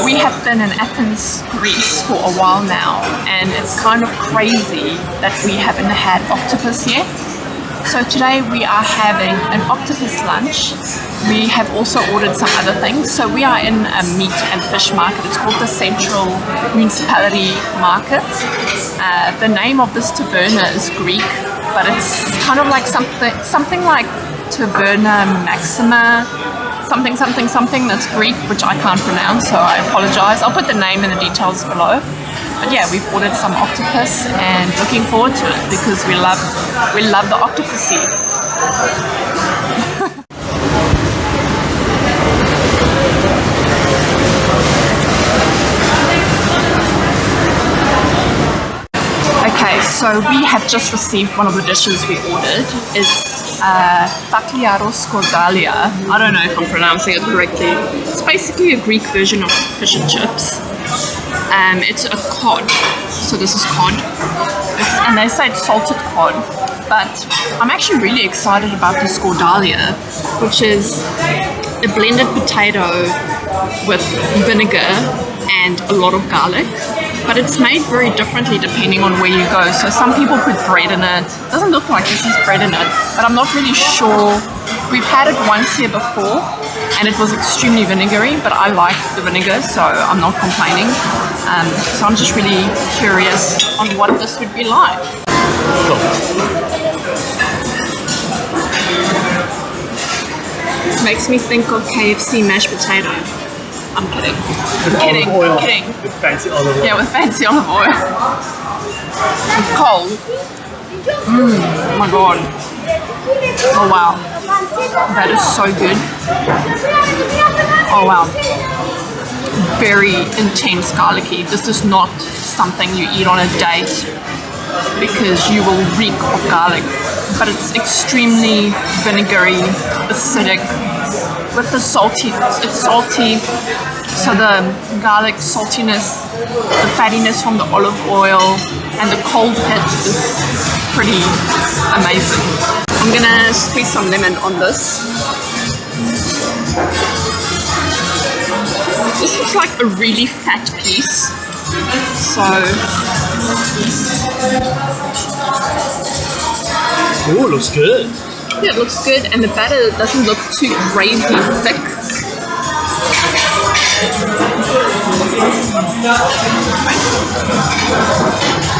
we have been in Athens, Greece for a while now, and it's kind of crazy that we haven't had octopus yet. So today we are having an octopus lunch. We have also ordered some other things. So we are in a meat and fish market. It's called the Central Municipality Market. The name of this taverna is Greek, but it's kind of like something like Taverna Maxima, something that's Greek, which I can't pronounce, so I apologize. I'll put the name and the details below. But yeah, we've ordered some octopus and looking forward to it because we love the octopusy. Okay, so we have just received one of the dishes we ordered. It's bakaliaro skordalia. I don't know if I'm pronouncing it correctly. It's basically a Greek version of fish and chips. It's a cod, so this is cod, and they say it's salted cod, but I'm actually really excited about the skordalia, which is a blended potato with vinegar and a lot of garlic, but it's made very differently depending on where you go. So some people put bread in it. It doesn't look like this is bread in it, but I'm not really sure. We've had it once here before and it was extremely vinegary, but I like the vinegar, so I'm not complaining. So I'm just really curious on what this would be like. Cool. Makes me think of KFC mashed potato. I'm kidding. Kidding. With fancy olive oil. Yeah, with fancy olive oil. It's cold. Oh my god. Oh wow. That is so good. Oh wow. Very intense garlicky. This is not something you eat on a date because you will reek of garlic. But it's extremely vinegary, acidic. With the salty, it's salty. So the garlic saltiness, the fattiness from the olive oil, and the cold hit is pretty amazing. I'm gonna squeeze some lemon on this. This looks like a really fat piece. So. Oh, it looks good. Yeah, it looks good, and the batter doesn't look too crazy thick.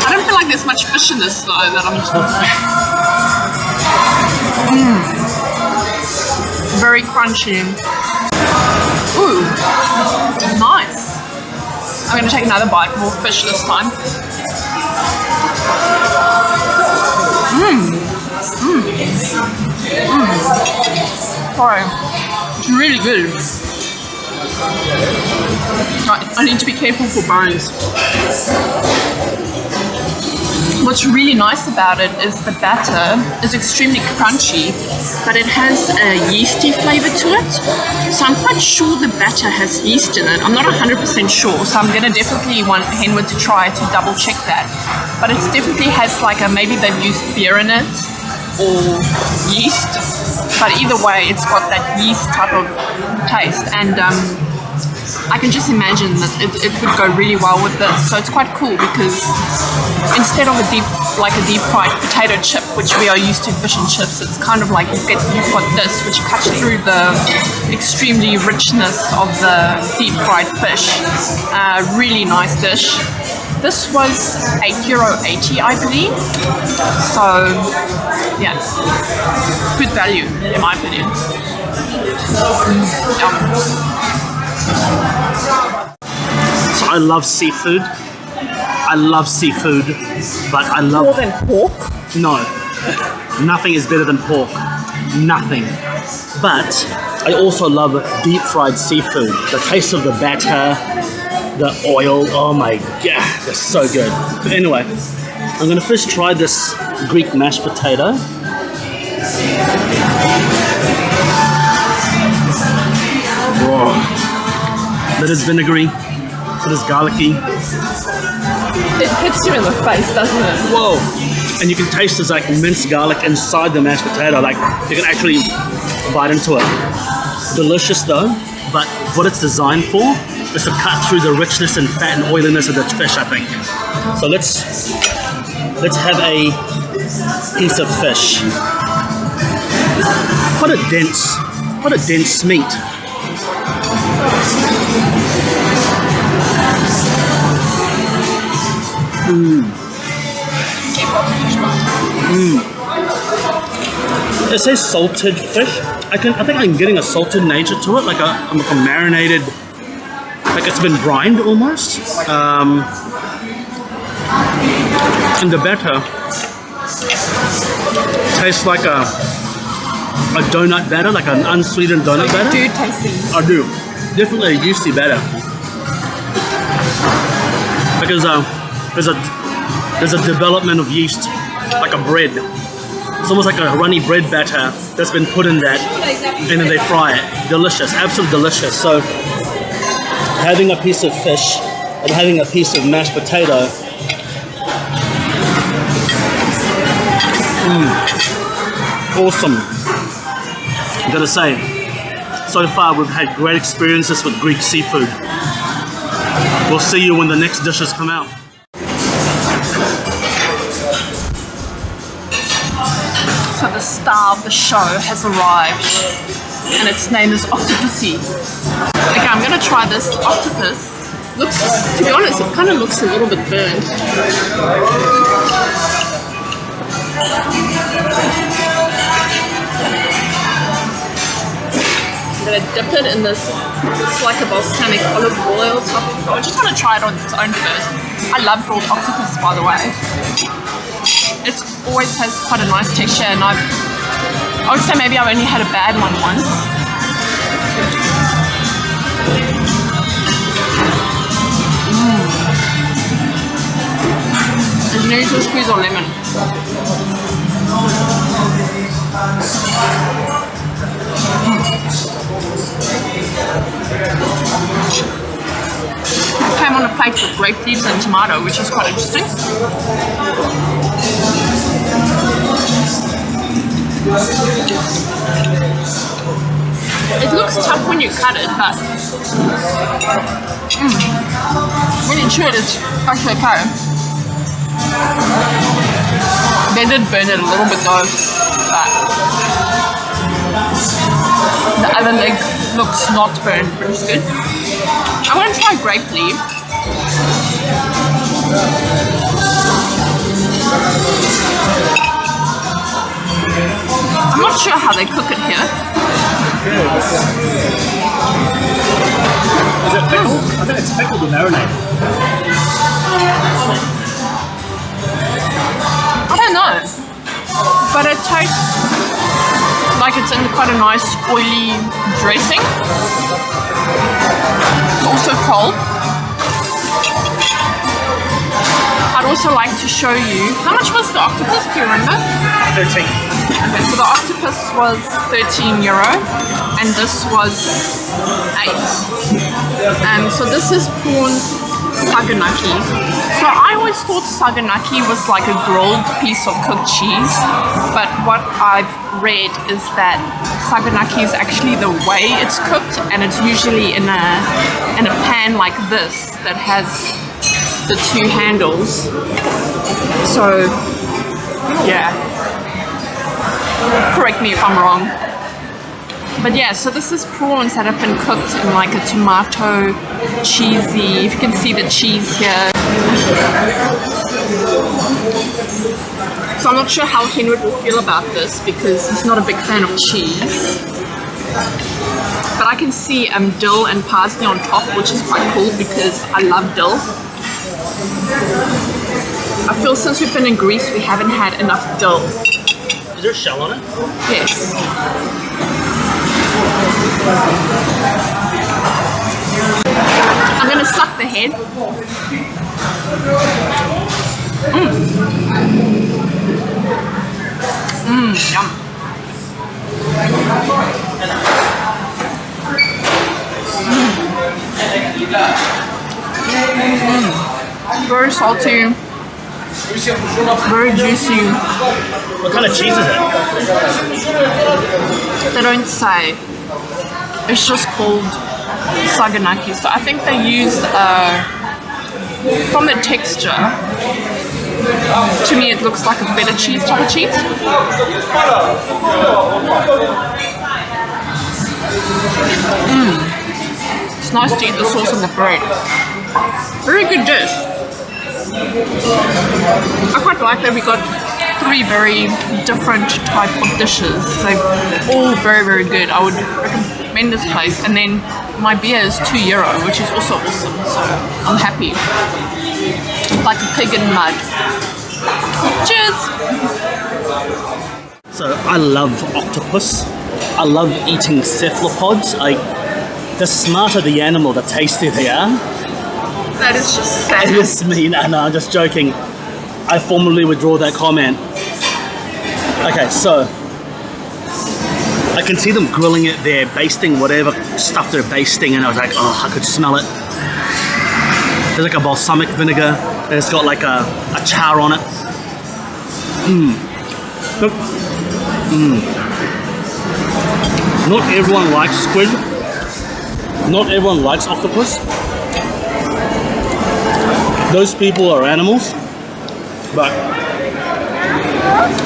I don't feel like there's much fish in this though that I'm very crunchy. Ooh, nice. I'm gonna take another bite, more fish this time. Sorry, it's really good. I need to be careful for bones. What's really nice about it is the batter is extremely crunchy, but it has a yeasty flavor to it. So I'm quite sure the batter has yeast in it. I'm not 100% sure, so I'm gonna definitely want Henwood to try to double check that. But it definitely has like maybe they've used beer in it or yeast. But either way, it's got that yeast type of taste, and I can just imagine that it would go really well with this. So it's quite cool because instead of a deep fried potato chip, which we are used to fish and chips, it's kind of like you've got this, which cuts through the extremely richness of the deep fried fish. Really nice dish. This was €8.80, I believe. So, yeah, good value in my opinion. So I love seafood. But I love More than pork? No, nothing is better than pork. Nothing. But I also love deep fried seafood. The taste of the batter, the oil, oh my god, that's so good. But anyway, I'm gonna first try this Greek mashed potato. Whoa. That is vinegary, that is garlicky. It hits you in the face, doesn't it? Whoa. And you can taste this like minced garlic inside the mashed potato, like you can actually bite into it. Delicious though, but what it's designed for is to cut through the richness and fat and oiliness of the fish, I think. So let's have a piece of fish. Quite a dense meat. It says salted fish. I think I'm getting a salted nature to it, like a marinated, like it's been brined almost. And the batter tastes like a donut batter, like an unsweetened donut batter. Do you taste these? I do. Definitely a yeasty batter. Because there's a development of yeast, like a bread. It's almost like a runny bread batter that's been put in that, and then they fry it. Delicious, absolutely delicious. So having a piece of fish and having a piece of mashed potato, awesome. I gotta say, so far we've had great experiences with Greek seafood. We'll see you when the next dishes come out. So the star of the show has arrived, and its name is Octopusy. Okay, I'm gonna try this octopus. Looks, to be honest, it kind of looks a little bit burnt. I'm gonna dip it in this, it's like a balsamic olive oil type of thing. I just want to try it on its own first. I love grilled octopus, by the way. It always has quite a nice texture, and I would say maybe I've only had a bad one once. And you need to squeeze on lemon. It came on a plate with grape leaves and tomato, which is quite interesting. It looks tough when you cut it, but when you chew it, it's actually okay. They did burn it a little bit though, but the other leg looks not burned, which is good. I want to try grape leaf. I'm not sure how they cook it here. Is it pickled? I think it's pickled and marinated. I don't know, but it tastes like it's in quite a nice oily dressing. It's also cold. I'd also like to show you, how much was the octopus, do you remember? 13. Okay, so the octopus was €13 and this was 8. And so this is Prawn Saganaki. So I always thought Saganaki was like a grilled piece of cooked cheese, but what I've read is that Saganaki is actually the way it's cooked, and it's usually in a pan like this that has the 2 handles. So yeah, correct me if I'm wrong. But yeah, so this is prawns that have been cooked in like a tomato cheesy, if you can see the cheese here. So I'm not sure how Henwood will feel about this because he's not a big fan of cheese. But I can see dill and parsley on top, which is quite cool because I love dill. I feel since we've been in Greece, we haven't had enough dill. Is there a shell on it? Yes. I'm gonna suck the head. Yum. Very salty, very juicy. What kind of cheese is it? They don't say. It's just called Saganaki. So I think they used, from the texture, to me it looks like a feta cheese type of cheese. It's nice to eat the sauce on the bread. Very good dish. I quite like that we got 3 very different type of dishes. They're all very, very good. I would recommend this place. And then my beer is €2, which is also awesome. So I'm happy. Like a pig in mud. Cheers! So I love octopus. I love eating cephalopods. The smarter the animal, the tastier they are. That is just sad. It is mean. No, I'm just joking. I formally withdraw that comment. Okay, so I can see them grilling it there, basting whatever stuff they're basting, and I was like, oh, I could smell it. There's like a balsamic vinegar, and it's got like a char on it. Look. Not everyone likes squid. Not everyone likes octopus. Those people are animals, but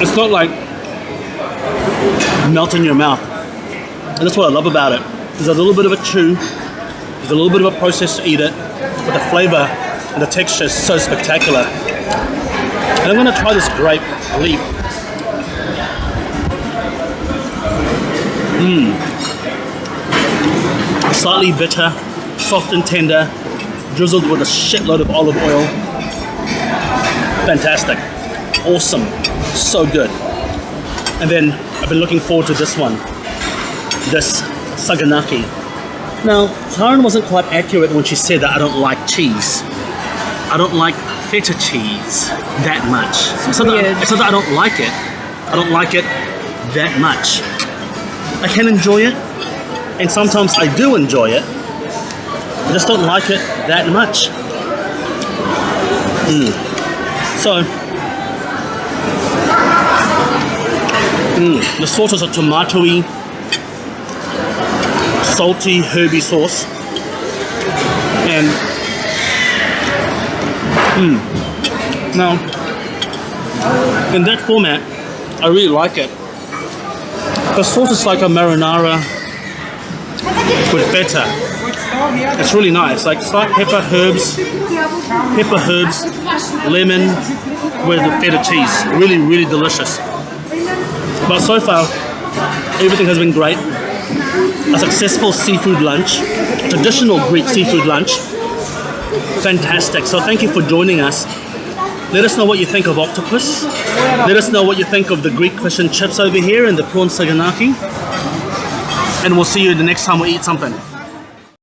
it's not like melt in your mouth. And that's what I love about it. There's a little bit of a chew, there's a little bit of a process to eat it, but the flavor and the texture is so spectacular. And I'm gonna try this grape leaf. Slightly bitter, soft and tender, drizzled with a shitload of olive oil. Fantastic. Awesome. So good. And then I've been looking forward to this one. This Saganaki. Now, Karen wasn't quite accurate when she said that I don't like cheese. I don't like feta cheese that much. It's not that I don't like it. I don't like it that much. I can enjoy it, and sometimes I do enjoy it. I just don't like it that much. So, the sauce is a tomatoey, salty, herby sauce. And, now, in that format, I really like it. The sauce is like a marinara with feta. It's really nice, like slight pepper, herbs, lemon with the feta cheese. Really, really delicious. But so far, everything has been great. A successful seafood lunch, a traditional Greek seafood lunch. Fantastic. So thank you for joining us. Let us know what you think of octopus. Let us know what you think of the Greek fish and chips over here and the prawn saganaki. And we'll see you the next time we eat something.